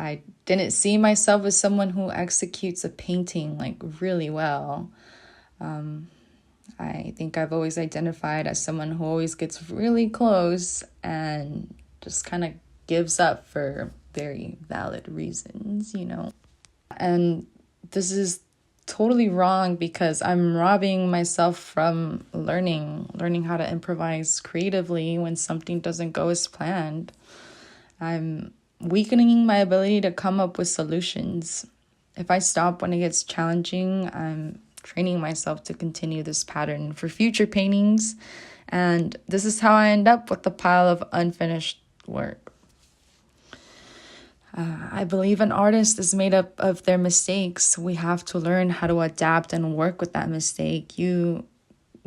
I didn't see myself as someone who executes a painting like really well. I think I've always identified as someone who always gets really close and just kind of gives up for very valid reasons, And this is totally wrong because I'm robbing myself from learning how to improvise creatively when something doesn't go as planned. I'm weakening my ability to come up with solutions. If I stop when it gets challenging, I'm training myself to continue this pattern for future paintings. And this is how I end up with a pile of unfinished work. I believe an artist is made up of their mistakes. We have to learn how to adapt and work with that mistake.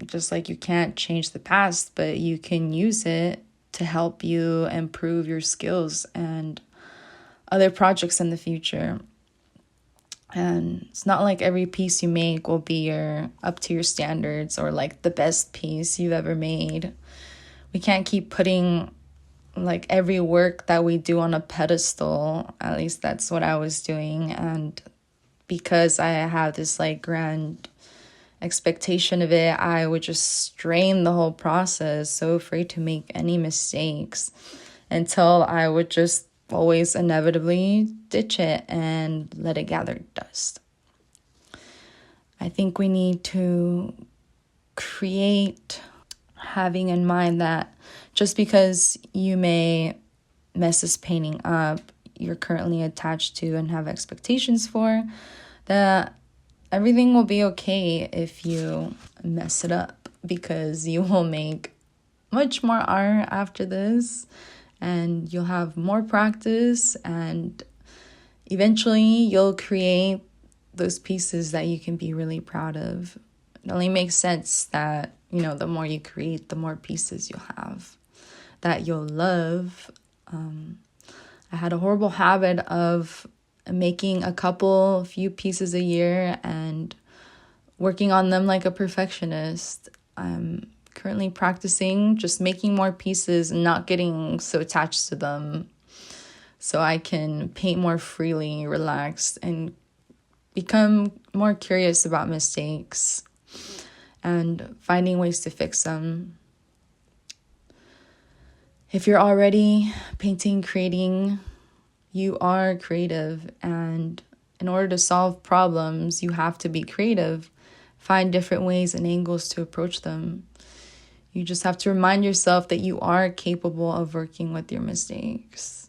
Just like you can't change the past, but you can use it to help you improve your skills and other projects in the future. And it's not like every piece you make will be up to your standards or like the best piece you've ever made. We can't keep putting like every work that we do on a pedestal. At least that's what I was doing. And because I have this like grand expectation of it, I would just strain the whole process, so afraid to make any mistakes, until I would just always inevitably ditch it and let it gather dust. I think we need to create having in mind that just because you may mess this painting up, you're currently attached to and have expectations for, that everything will be okay if you mess it up, because you will make much more art after this and you'll have more practice, and eventually you'll create those pieces that you can be really proud of. It only makes sense that, the more you create, the more pieces you'll have that you'll love. I had a horrible habit of making a few pieces a year and working on them like a perfectionist. I'm currently practicing just making more pieces and not getting so attached to them, so I can paint more freely, relaxed, and become more curious about mistakes and finding ways to fix them. If you're already painting, creating, you are creative, and in order to solve problems, you have to be creative. Find different ways and angles to approach them. You just have to remind yourself that you are capable of working with your mistakes.